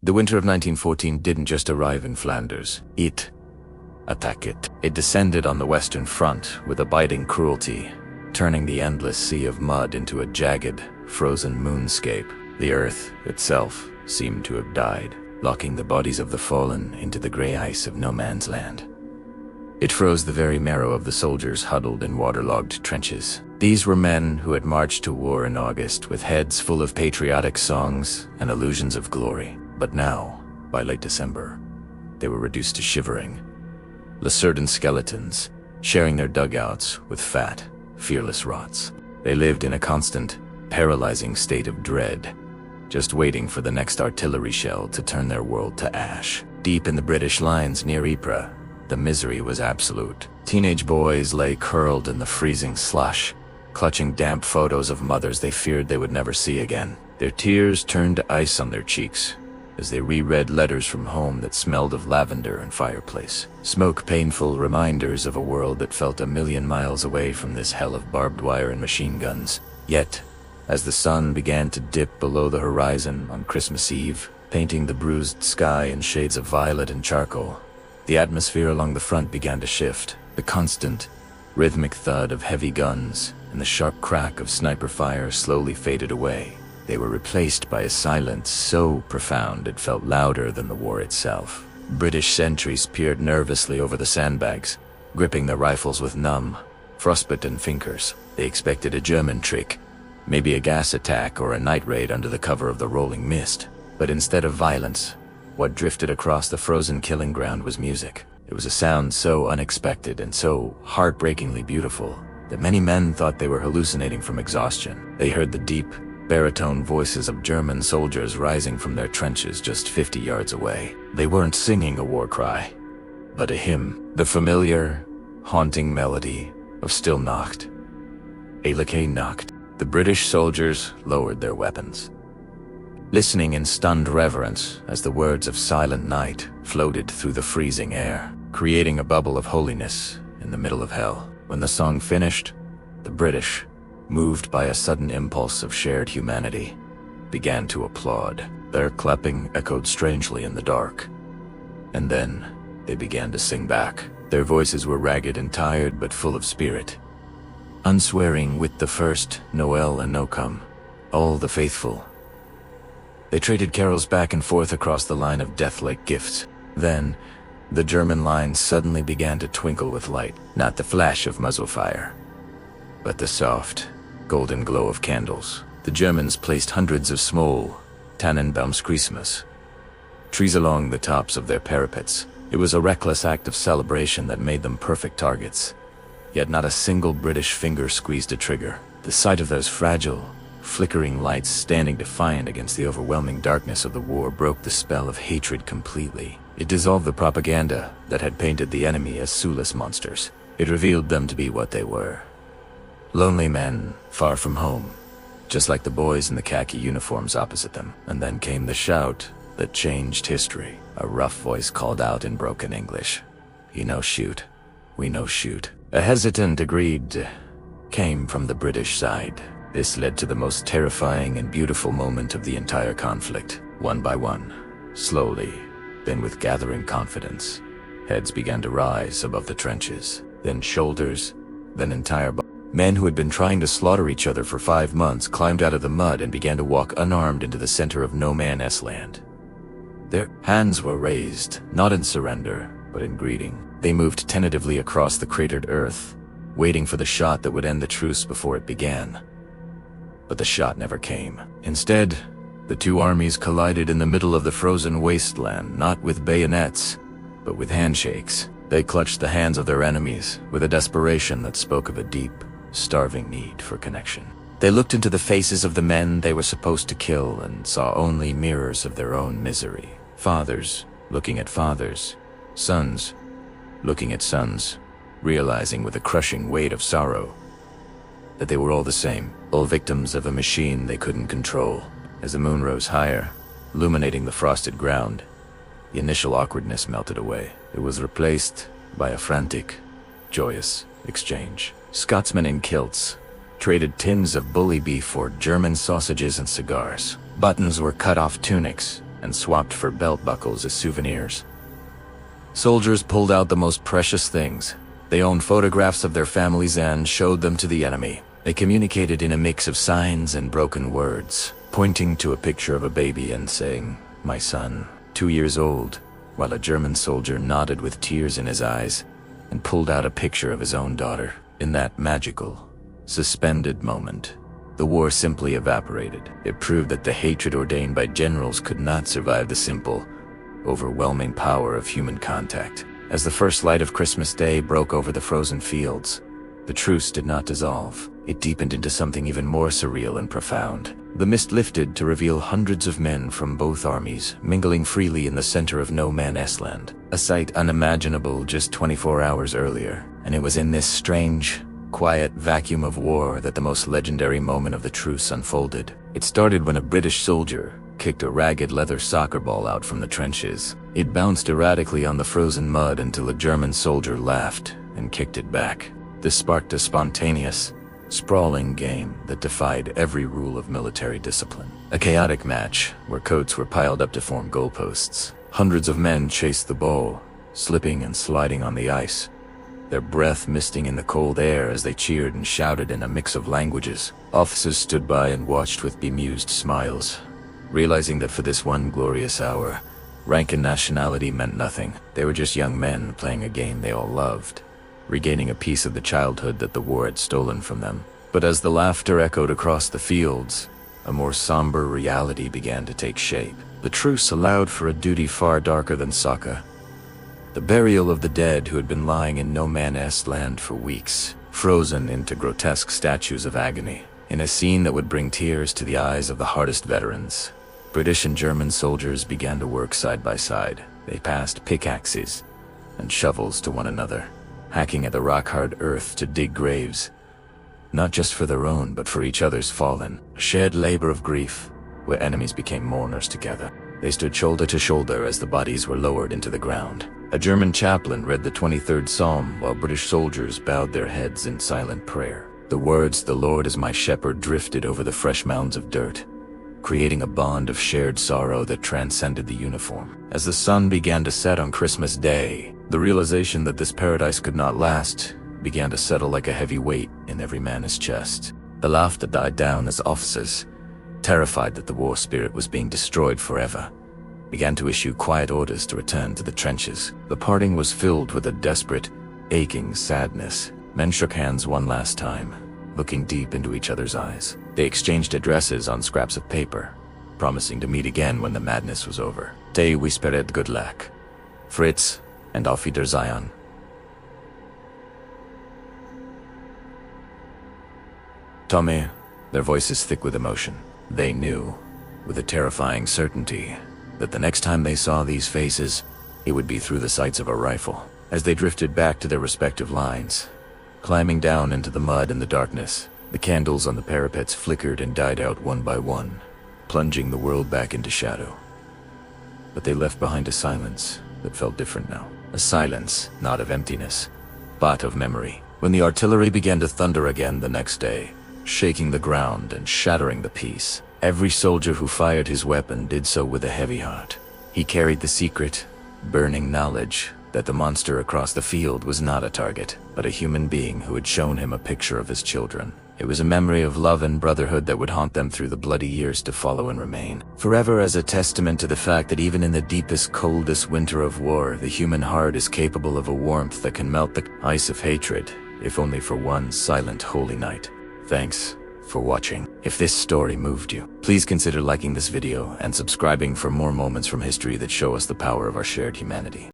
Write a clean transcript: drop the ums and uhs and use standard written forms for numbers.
The winter of 1914 didn't just arrive in Flanders. It attacked. It descended on the Western Front with a biting cruelty, turning the endless sea of mud into a jagged, frozen moonscape. The earth itself seemed to have died, locking the bodies of the fallen into the gray ice of no man's land. It froze the very marrow of the soldiers huddled in waterlogged trenches. These were men who had marched to war in August with heads full of patriotic songs and illusions of glory. But now, by late December, they were reduced to shivering, lacerdan skeletons, sharing their dugouts with fat, fearless rots. They lived in a constant, paralyzing state of dread, just waiting for the next artillery shell to turn their world to ash. Deep in the British lines near Ypres, the misery was absolute. Teenage boys lay curled in the freezing slush, clutching damp photos of mothers they feared they would never see again. Their tears turned to ice on their cheeks as they reread letters from home that smelled of lavender and fireplace. Smoke painful reminders of a world that felt a million miles away from this hell of barbed wire and machine guns. Yet, as the sun began to dip below the horizon on Christmas Eve, painting the bruised sky in shades of violet and charcoal, the atmosphere along the front began to shift. The constant, rhythmic thud of heavy guns and the sharp crack of sniper fire slowly faded away. They were replaced by a silence so profound it felt louder than the war itself. British sentries peered nervously over the sandbags, gripping their rifles with numb, frostbitten fingers. They expected a German trick, maybe a gas attack or a night raid under the cover of the rolling mist. But instead of violence, what drifted across the frozen killing ground was music. It was a sound so unexpected and so heartbreakingly beautiful that many men thought they were hallucinating from exhaustion. They heard the deep, baritone voices of German soldiers rising from their trenches just 50 yards away. They weren't singing a war cry, but a hymn, the familiar, haunting melody of Still Nacht. Eleke Nacht. The British soldiers lowered their weapons, listening in stunned reverence as the words of Silent Night floated through the freezing air, creating a bubble of holiness in the middle of hell. When the song finished, the British, moved by a sudden impulse of shared humanity, began to applaud. Their clapping echoed strangely in the dark. And then they began to sing back. Their voices were ragged and tired but full of spirit, unswearing with the first Noel and No Come, all the faithful. They traded carols back and forth across the line of death-like gifts. Then, the German lines suddenly began to twinkle with light, not the flash of muzzle fire, but the soft, golden glow of candles. The Germans placed hundreds of small Tannenbaumskrismas trees along the tops of their parapets. It was a reckless act of celebration that made them perfect targets. Yet not a single British finger squeezed a trigger. The sight of those fragile, flickering lights standing defiant against the overwhelming darkness of the war broke the spell of hatred completely. It dissolved the propaganda that had painted the enemy as soulless monsters. It revealed them to be what they were: lonely men, far from home, just like the boys in the khaki uniforms opposite them. And then came the shout that changed history. A rough voice called out in broken English, "You know shoot, we know shoot." A hesitant agreed came from the British side. This led to the most terrifying and beautiful moment of the entire conflict. One by one, slowly, then with gathering confidence, heads began to rise above the trenches, then shoulders, then entire bodies. Men who had been trying to slaughter each other for 5 months climbed out of the mud and began to walk unarmed into the center of no man's land. Their hands were raised, not in surrender, but in greeting. They moved tentatively across the cratered earth, waiting for the shot that would end the truce before it began. But the shot never came. Instead, the two armies collided in the middle of the frozen wasteland, not with bayonets, but with handshakes. They clutched the hands of their enemies with a desperation that spoke of a deep, starving need for connection. They looked into the faces of the men they were supposed to kill and saw only mirrors of their own misery. Fathers looking at fathers, sons looking at sons, realizing with a crushing weight of sorrow that they were all the same, all victims of a machine they couldn't control. As the moon rose higher, illuminating the frosted ground, the initial awkwardness melted away. It was replaced by a frantic, joyous exchange. Scotsmen in kilts traded tins of bully beef for German sausages and cigars. Buttons were cut off tunics, and swapped for belt buckles as souvenirs. Soldiers pulled out the most precious things. They owned photographs of their families and showed them to the enemy. They communicated in a mix of signs and broken words, pointing to a picture of a baby and saying, "My son, 2 years old," while a German soldier nodded with tears in his eyes and pulled out a picture of his own daughter. In that magical, suspended moment, the war simply evaporated. It proved that the hatred ordained by generals could not survive the simple, overwhelming power of human contact. As the first light of Christmas Day broke over the frozen fields, the truce did not dissolve. It deepened into something even more surreal and profound. The mist lifted to reveal hundreds of men from both armies, mingling freely in the center of no man's land, a sight unimaginable just 24 hours earlier. And it was in this strange, quiet vacuum of war that the most legendary moment of the truce unfolded. It started when a British soldier kicked a ragged leather soccer ball out from the trenches. It bounced erratically on the frozen mud until a German soldier laughed and kicked it back. This sparked a spontaneous, sprawling game that defied every rule of military discipline. A chaotic match where coats were piled up to form goalposts. Hundreds of men chased the ball, slipping and sliding on the ice, their breath misting in the cold air as they cheered and shouted in a mix of languages. Officers stood by and watched with bemused smiles, realizing that for this one glorious hour, rank and nationality meant nothing. They were just young men playing a game they all loved, regaining a piece of the childhood that the war had stolen from them. But as the laughter echoed across the fields, a more somber reality began to take shape. The truce allowed for a duty far darker than soccer. The burial of the dead who had been lying in no man's land for weeks, frozen into grotesque statues of agony, in a scene that would bring tears to the eyes of the hardest veterans. British and German soldiers began to work side by side. They passed pickaxes and shovels to one another, hacking at the rock-hard earth to dig graves, not just for their own but for each other's fallen. A shared labor of grief, where enemies became mourners together. They stood shoulder to shoulder as the bodies were lowered into the ground. A German chaplain read the 23rd Psalm while British soldiers bowed their heads in silent prayer. The words, "The Lord is my shepherd," drifted over the fresh mounds of dirt, creating a bond of shared sorrow that transcended the uniform. As the sun began to set on Christmas Day, the realization that this paradise could not last began to settle like a heavy weight in every man's chest. The laughter died down as officers, terrified that the war spirit was being destroyed forever, began to issue quiet orders to return to the trenches. The parting was filled with a desperate, aching sadness. Men shook hands one last time, looking deep into each other's eyes. They exchanged addresses on scraps of paper, promising to meet again when the madness was over. They whispered good luck, Fritz, and auf Wiedersehen. Tommy, their voices thick with emotion. They knew, with a terrifying certainty, that the next time they saw these faces, it would be through the sights of a rifle. As they drifted back to their respective lines, climbing down into the mud and the darkness, the candles on the parapets flickered and died out one by one, plunging the world back into shadow. But they left behind a silence that felt different now. A silence, not of emptiness, but of memory. When the artillery began to thunder again the next day, shaking the ground and shattering the peace, every soldier who fired his weapon did so with a heavy heart. He carried the secret, burning knowledge that the monster across the field was not a target, but a human being who had shown him a picture of his children. It was a memory of love and brotherhood that would haunt them through the bloody years to follow and remain forever, as a testament to the fact that even in the deepest, coldest winter of war, the human heart is capable of a warmth that can melt the ice of hatred, if only for one silent, holy night. Thanks for watching. If this story moved you, please consider liking this video and subscribing for more moments from history that show us the power of our shared humanity.